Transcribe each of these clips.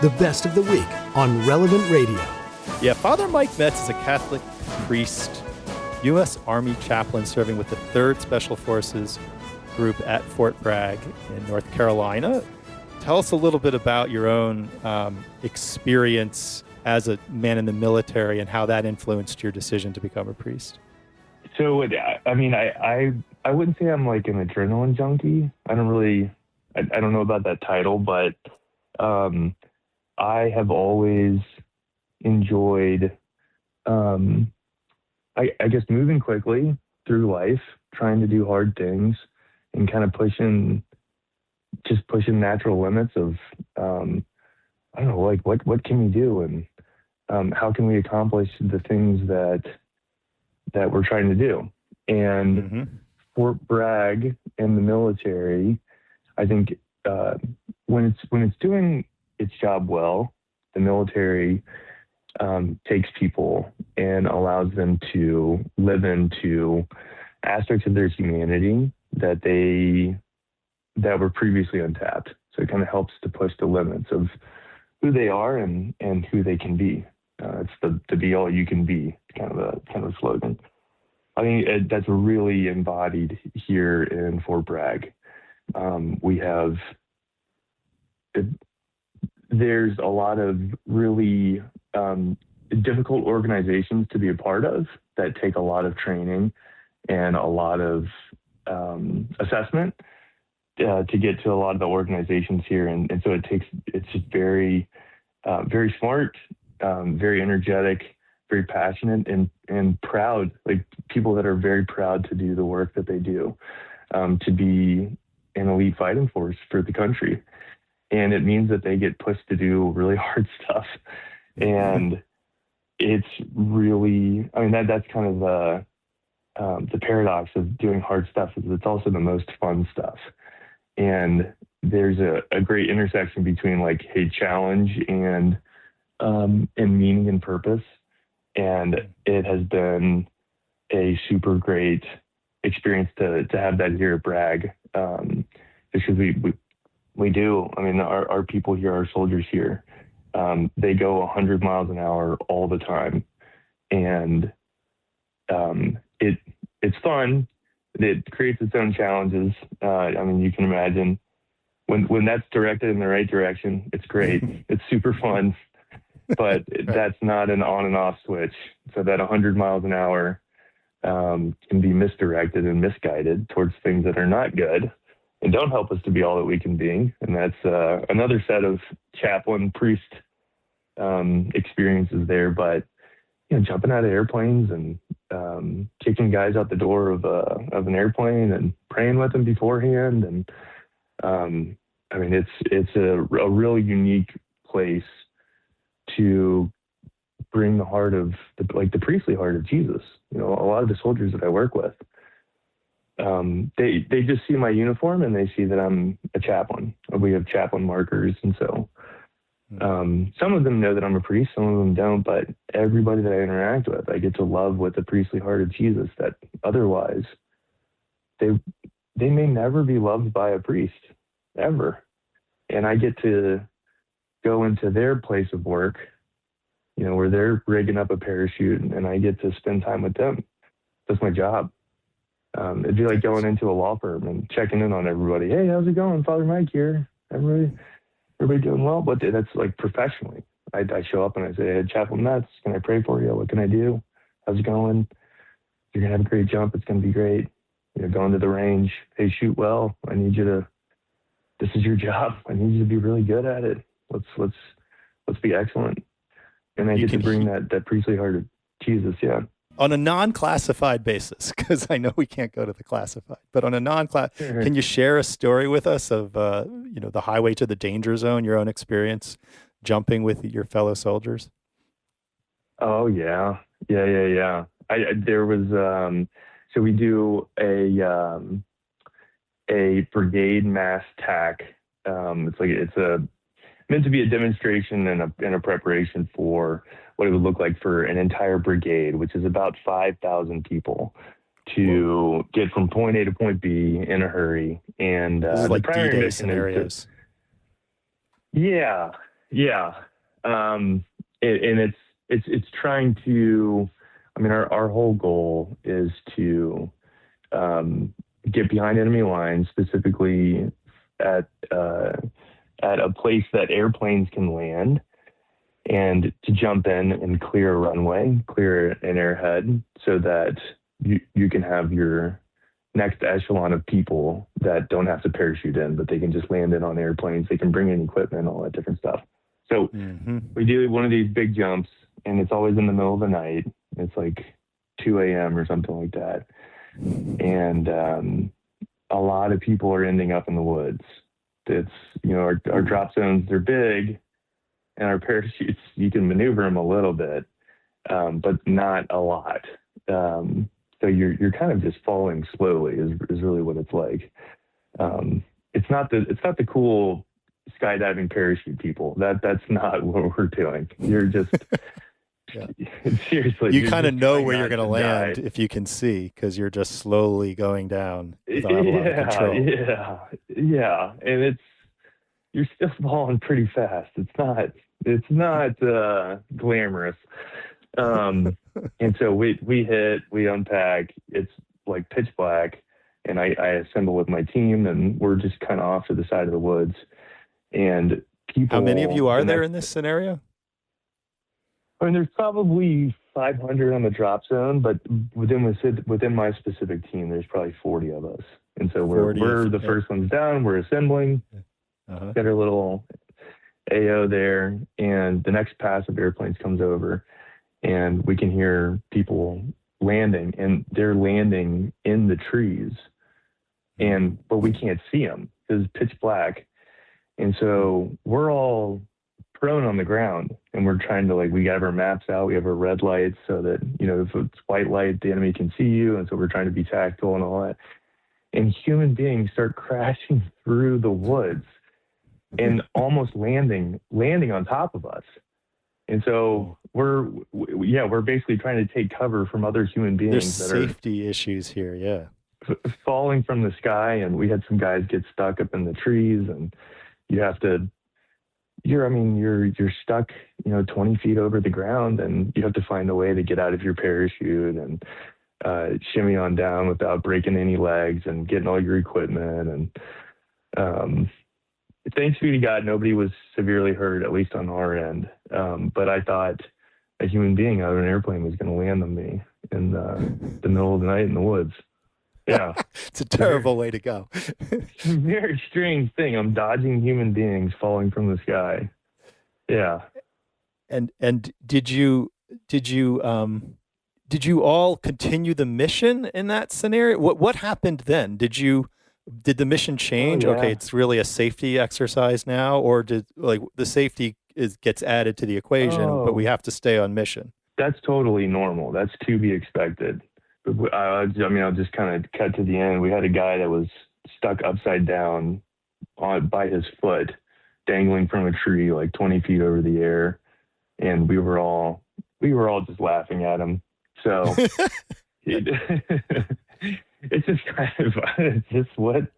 the best of the week on Relevant Radio. Yeah, Father Mike Metz is a Catholic priest, U.S. Army chaplain serving with the 3rd Special Forces Group at Fort Bragg in North Carolina. Tell us a little bit about your own experience as a man in the military and how that influenced your decision to become a priest. So, I mean, I wouldn't say I'm like an adrenaline junkie. I don't know about that title, but I have always enjoyed, I guess, moving quickly through life, trying to do hard things and kind of pushing natural limits of, I don't know, like what can we do and how can we accomplish the things that we're trying to do. And Fort Bragg and the military, I think when it's doing its job well, the military takes people and allows them to live into aspects of their humanity that were previously untapped. So it kind of helps to push the limits of who they are and who they can be. It's the be all you can be kind of a slogan. I think that's really embodied here in Fort Bragg. There's a lot of really difficult organizations to be a part of that take a lot of training and a lot of assessment to get to a lot of the organizations here. And so it's just very, very smart, very energetic, very passionate and proud, like people that are very proud to do the work that they do, to be an elite fighting force for the country. And it means that they get pushed to do really hard stuff. And it's really, I mean, that's kind of the paradox of doing hard stuff is it's also the most fun stuff. And there's a great intersection between like a challenge and meaning and purpose. And it has been a super great experience to have that here at Bragg. Because we do, I mean, our people here, our soldiers here, they go 100 miles an hour all the time. And it's fun. It creates its own challenges. I mean, you can imagine when that's directed in the right direction, it's great. It's super fun, but that's not an on and off switch. So that 100 miles an hour can be misdirected and misguided towards things that are not good and don't help us to be all that we can be. And that's another set of chaplain priest experiences there. But jumping out of airplanes and kicking guys out the door of an airplane and praying with them beforehand. And I mean, it's a real unique place to bring the heart of the priestly heart of Jesus. A lot of the soldiers that I work with, they just see my uniform and they see that I'm a chaplain. We have chaplain markers. And so some of them know that I'm a priest, some of them don't, but everybody that I interact with, I get to love with the priestly heart of Jesus that otherwise they may never be loved by a priest, ever. And I get to go into their place of work, where they're rigging up a parachute, and I get to spend time with them. That's my job. It'd be like going into a law firm and checking in on everybody. Hey, how's it going? Father Mike here. Everybody doing well? But that's like professionally. I show up and I say, hey, Chaplain Metz, can I pray for you? What can I do? How's it going? You're going to have a great jump. It's going to be great. Going to the range. Hey, shoot well. I need you to, this is your job. I need you to be really good at it. Let's be excellent. And I get to bring that priestly heart of Jesus, yeah. On a non-classified basis, because I know we can't go to the classified, but on a non-classified, can you share a story with us of, the highway to the danger zone, your own experience jumping with your fellow soldiers? Oh, yeah. There was, so we do a brigade mass tack. It's meant to be a demonstration and a preparation for what it would look like for an entire brigade, which is about 5,000 people, to get from point A to point B in a hurry. And this is like D-Day scenarios. Yeah. Yeah. And it's trying to, I mean, our whole goal is to get behind enemy lines, specifically at a place that airplanes can land, and to jump in and clear a runway, clear an airhead, so that you can have your next echelon of people that don't have to parachute in, but they can just land in on airplanes. They can bring in equipment, all that different stuff. So we do one of these big jumps, and it's always in the middle of the night. It's like 2 a.m. or something like that. And a lot of people are ending up in the woods. It's, our drop zones, they're big, and our parachutes, you can maneuver them a little bit, but not a lot. So you're kind of just falling slowly is really what it's like. It's not the cool skydiving parachute people. That's not what we're doing. You're just seriously. You kind of know where you're going to land if you can see, because you're just slowly going down without a lot of control. Yeah, and you're still falling pretty fast. It's not glamorous. And so we unpack, it's like pitch black, and I assemble with my team, and we're just kind of off to the side of the woods. And people. How many of you are there in this scenario? I mean, there's probably 500 on the drop zone, but within my specific team, there's probably 40 of us. And so we're the first ones down, we're assembling, got our little AO there, and the next pass of airplanes comes over, and we can hear people landing, and they're landing in the trees, but we can't see them because it's pitch black. And so we're all prone on the ground, and we're trying to, we have our maps out, we have our red lights so that, if it's white light, the enemy can see you. And so we're trying to be tactical and all that. And human beings start crashing through the woods and almost landing on top of us. And so we're basically trying to take cover from other human beings. There's safety issues here, yeah. Falling from the sky, and we had some guys get stuck up in the trees, and you have to, you're stuck, 20 feet over the ground, and you have to find a way to get out of your parachute and shimmy on down without breaking any legs and getting all your equipment. And thanks be to God, nobody was severely hurt, at least on our end. But I thought a human being out of an airplane was going to land on me in the middle of the night in the woods. Yeah. It's a terrible way to go. Very strange thing. I'm dodging human beings falling from the sky. Yeah. And did you all continue the mission in that scenario? What happened then? Did the mission change? Oh, yeah. Okay, it's really a safety exercise now, or did the safety gets added to the equation, but we have to stay on mission? That's totally normal. That's to be expected. I'll just kind of cut to the end. We had a guy that was stuck upside down by his foot, dangling from a tree 20 feet over the air, and we were all just laughing at him. So it's just it's just what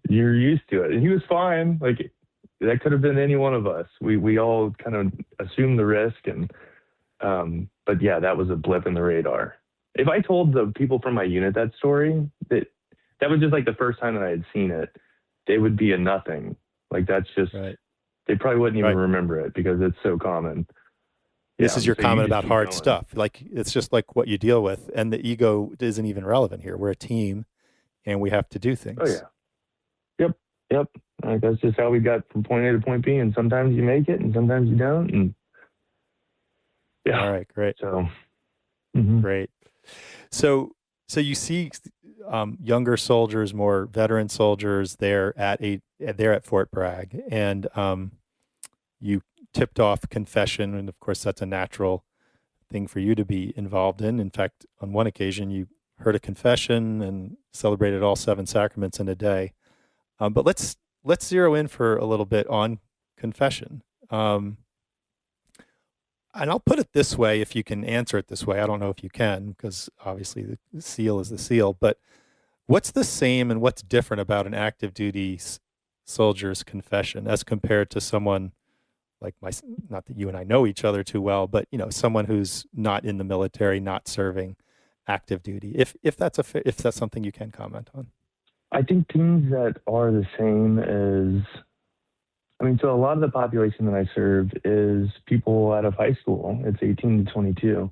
you're used to it. And he was fine. That could have been any one of us. We all kind of assumed the risk, and but yeah, that was a blip in the radar. If I told the people from my unit that story, that was just the first time that I had seen it, they would be a nothing. That's just, right. They probably wouldn't even remember it because it's so common. This is your comment about hard stuff. It's just what you deal with, and the ego isn't even relevant here. We're a team, and we have to do things. Oh yeah. Yep. That's just how we got from point A to point B, and sometimes you make it, and sometimes you don't. And yeah. All right. Great. So. Great. So you see younger soldiers, more veteran soldiers there at Fort Bragg, and you tipped off confession, and of course that's a natural thing for you to be involved in. In fact, on one occasion you heard a confession and celebrated all 7 sacraments in a day. But let's zero in for a little bit on confession. And I'll put it this way, if you can answer it this way. I don't know if you can, because obviously the seal is the seal. But what's the same and what's different about an active duty soldier's confession as compared to someone like not that you and I know each other too well, but someone who's not in the military, not serving active duty. If that's something you can comment on. I think teams that are the same as, so a lot of the population that I serve is people out of high school. It's 18 to 22,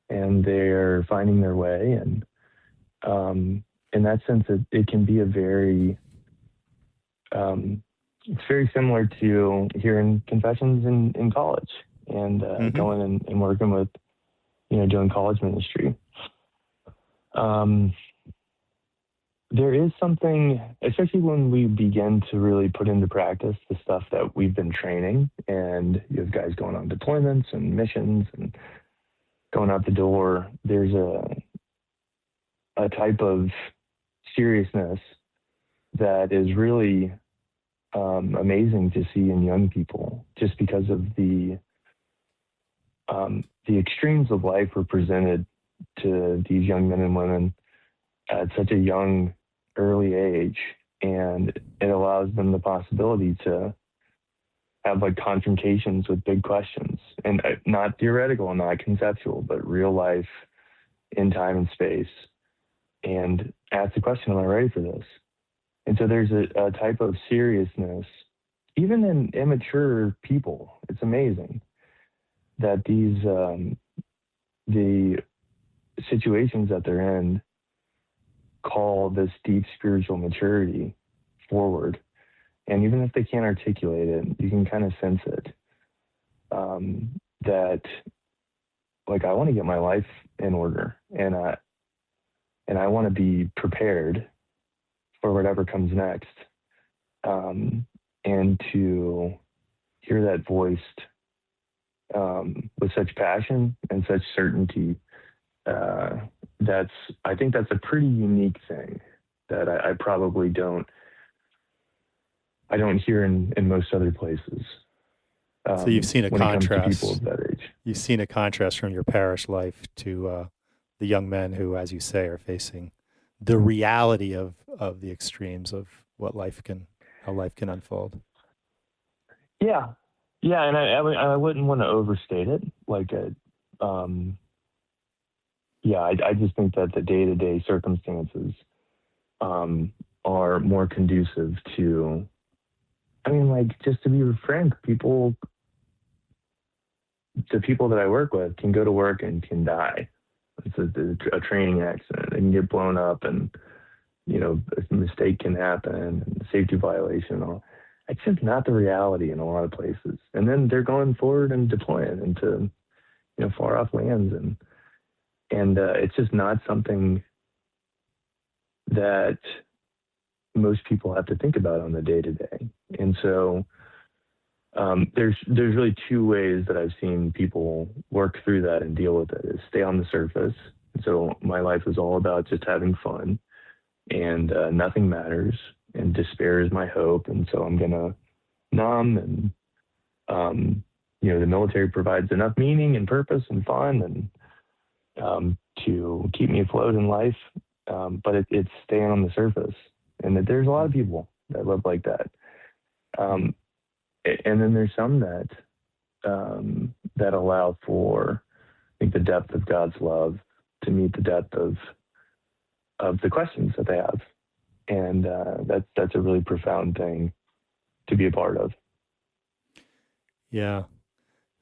and they're finding their way. And in that sense, it can be it's very similar to hearing confessions in college and going and working with, doing college ministry. There is something, especially when we begin to really put into practice the stuff that we've been training, and you have guys going on deployments and missions and going out the door. There's a type of seriousness that is really amazing to see in young people, just because of the extremes of life were presented to these young men and women at such a young, early age, and it allows them the possibility to have like confrontations with big questions, and not theoretical, not conceptual, but real life in time and space, and ask the question, am I ready for this? And so there's a type of seriousness, even in immature people. It's amazing that the situations that they're in call this deep spiritual maturity forward. And even if they can't articulate it, you can kind of sense it. That, like, I want to get my life in order, and I want to be prepared for whatever comes next. And to hear that voiced with such passion and such certainty, I think that's a pretty unique thing that I probably don't hear in most other places. So you've seen a contrast. People of that age. You've seen a contrast from your parish life to the young men who, as you say, are facing the reality of the extremes of what how life can unfold. Yeah, and I wouldn't want to overstate it. Like, I just think that the day-to-day circumstances are more conducive to, just to be frank, the people that I work with can go to work and can die. It's a training accident. They can get blown up, and, a mistake can happen, and safety violation and all. It's just not the reality in a lot of places. And then they're going forward and deploying into, far off lands, and it's just not something that most people have to think about on the day-to-day. And so there's really two ways that I've seen people work through that and deal with it: is stay on the surface. So my life is all about just having fun, and nothing matters, and despair is my hope, and so I'm gonna numb, and the military provides enough meaning and purpose and fun and to keep me afloat in life, but it's staying on the surface, and there's a lot of people that live like that, and then there's some that allow for, I think, the depth of God's love to meet the depth of the questions that they have. And that's a really profound thing to be a part of. Yeah.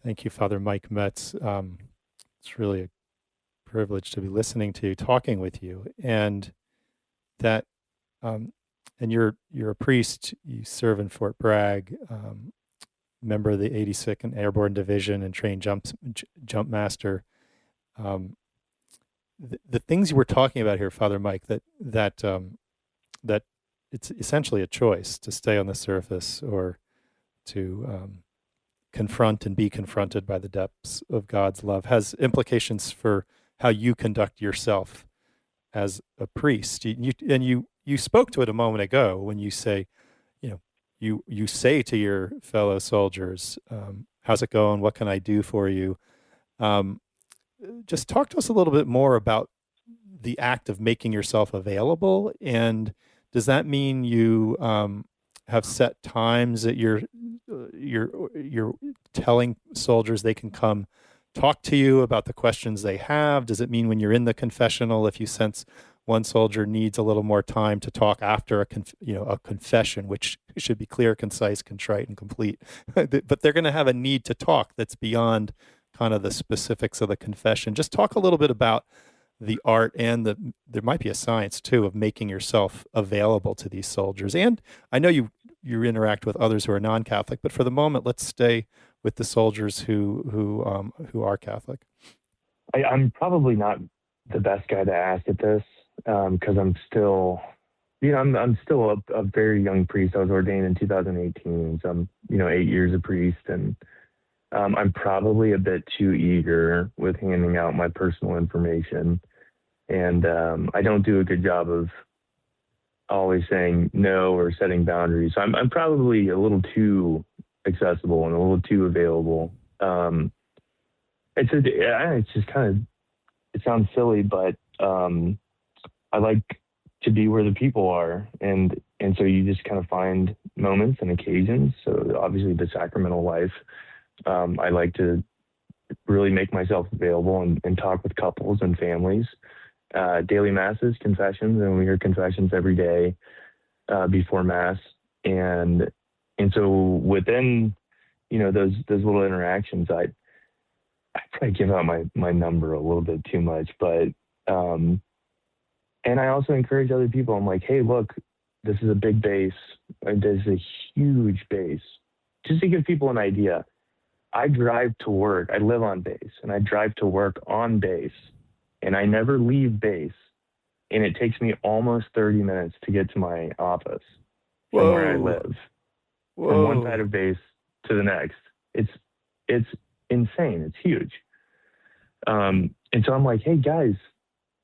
Thank you, Father Mike Metz. It's really a privilege to be listening to you, talking with you. And that, and you're a priest, you serve in Fort Bragg, member of the 82nd Airborne Division and trained jump master. The things you were talking about here, Father Mike, that it's essentially a choice to stay on the surface or to confront and be confronted by the depths of God's love, has implications for how you conduct yourself as a priest. You spoke to it a moment ago when you say, you say to your fellow soldiers, how's it going? What can I do for you? Just talk to us a little bit more about the act of making yourself available. And does that mean you have set times that you're telling soldiers they can come talk to you about the questions they have? Does it mean when you're in the confessional, if you sense one soldier needs a little more time to talk after a confession, which should be clear, concise, contrite, and complete, but they're going to have a need to talk that's beyond kind of the specifics of the confession. Just talk a little bit about the art and there might be a science too of making yourself available to these soldiers. And I know you interact with others who are non-Catholic, but for the moment, let's stay with the soldiers who are Catholic. I'm probably not the best guy to ask at this because I'm still, I'm still a very young priest. I was ordained in 2018, so I'm 8 years a priest, and I'm probably a bit too eager with handing out my personal information, and I don't do a good job of always saying no or setting boundaries. So I'm probably a little too accessible and a little too available. It's just kind of, it sounds silly, but I like to be where the people are, and so you just kind of find moments and occasions. So obviously the sacramental life, I like to really make myself available and talk with couples and families. Daily masses, confessions, and we hear confessions every day before mass, and so within those little interactions, I probably give out my number a little bit too much, but and I also encourage other people. I'm like, hey, look, this is a big base. This is a huge base. Just to give people an idea, I drive to work. I live on base, and I drive to work on base, and I never leave base. And it takes me almost 30 minutes to get to my office from where I live. Whoa. From one side of base to the next. It's insane. It's huge. And so I'm like, hey guys,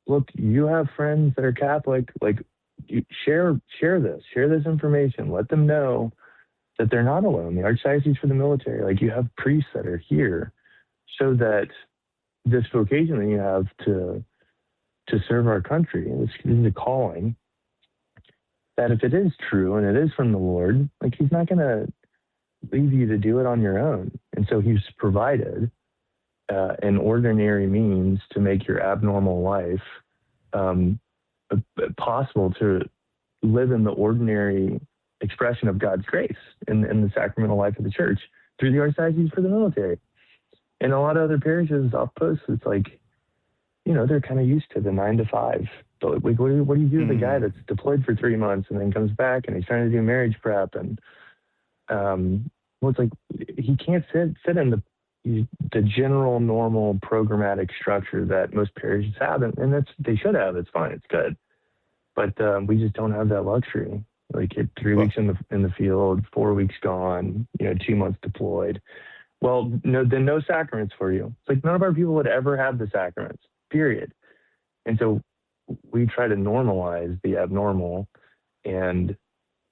look, you have friends that are Catholic. Like, you share this information. Let them know that they're not alone. The Archdiocese for the Military, like, you have priests that are here, so that this vocation that you have to serve our country, this is a calling, that if it is true and it is from the Lord, like, he's not going to leave you to do it on your own. And so he's provided an ordinary means to make your abnormal life possible to live in the ordinary expression of God's grace in the sacramental life of the church through the Archdiocese for the Military. And a lot of other parishes off posts, it's like, they're kind of used to the 9 to 5. But like, what do you do with a guy that's deployed for 3 months and then comes back and he's trying to do marriage prep, and it's like he can't fit in the general normal programmatic structure that most parishes have, and they should have. It's fine, it's good, but we just don't have that luxury. Like, 3 weeks in the field, 4 weeks gone, 2 months deployed. Well, no sacraments for you. It's like none of our people would ever have the sacraments, period. And so we try to normalize the abnormal and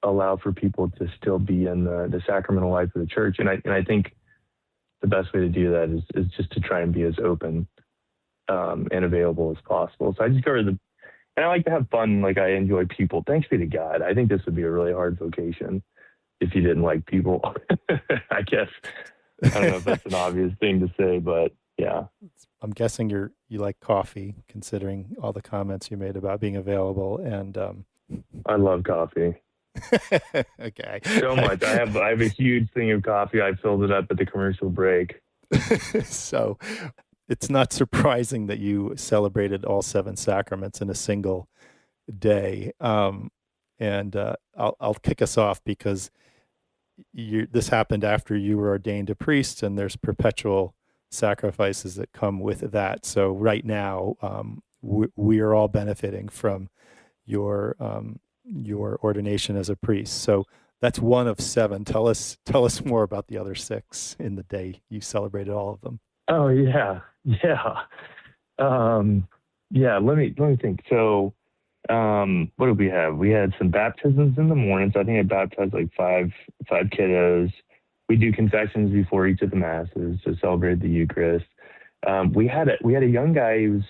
allow for people to still be in the sacramental life of the church. And I think the best way to do that is just to try and be as open and available as possible. So I just and I like to have fun. Like, I enjoy people. Thanks be to God. I think this would be a really hard vocation if you didn't like people. I guess. I don't know if that's an obvious thing to say, but yeah. I'm guessing you like coffee, considering all the comments you made about being available. And I love coffee. Okay. So much. I have a huge thing of coffee. I filled it up at the commercial break. So it's not surprising that you celebrated all 7 sacraments in a single day. And I'll kick us off because this happened after you were ordained a priest, and there's perpetual sacrifices that come with that. So right now, we are all benefiting from your ordination as a priest. So that's one of 7. Tell us more about the other 6 in the day you celebrated all of them. Oh yeah. Let me think. So what did we have? We had some baptisms in the morning. So I think I baptized like five kiddos. We do confessions before each of the masses to celebrate the Eucharist. We had a young guy who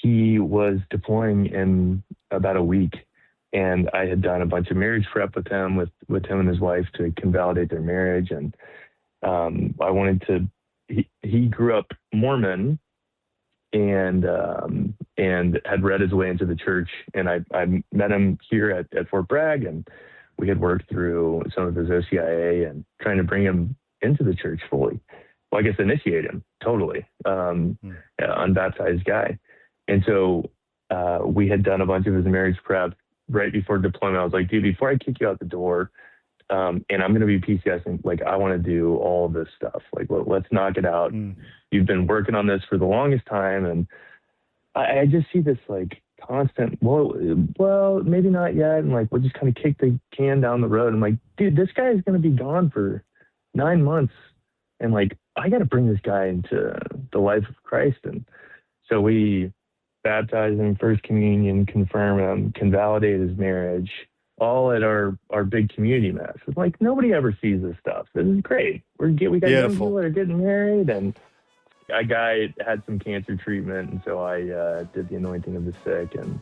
he was deploying in about a week, And I had done a bunch of marriage prep with him and his wife to convalidate their marriage. And I wanted to. He grew up Mormon, and had read his way into the church. And I met him here at Fort Bragg, and we had worked through some of his OCIA and trying to bring him into the church fully. Well, I guess initiate him totally. Unbaptized guy. And so we had done a bunch of his marriage prep right before deployment. I was like, dude, before I kick you out the door, and I'm going to be PCSing, like, I want to do all of this stuff. Like, let's knock it out. You've been working on this for the longest time. And I just see this like constant, well, maybe not yet. And like, we'll just kind of kick the can down the road. I'm like, dude, this guy is going to be gone for 9 months. And like, I got to bring this guy into the life of Christ. And so we baptize him, first communion, confirm him, convalidate his marriage, all at our big community mass. It's like, nobody ever sees this stuff. This is great. We got young people that are getting married, and a guy had some cancer treatment, and so I did the anointing of the sick. And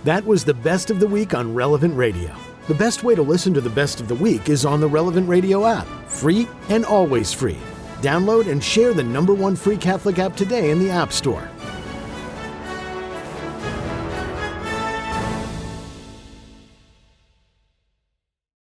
That was the Best of the Week on Relevant Radio. The best way to listen to the Best of the Week is on the Relevant Radio app. Free and always free. Download and share the #1 free Catholic app today in the App Store.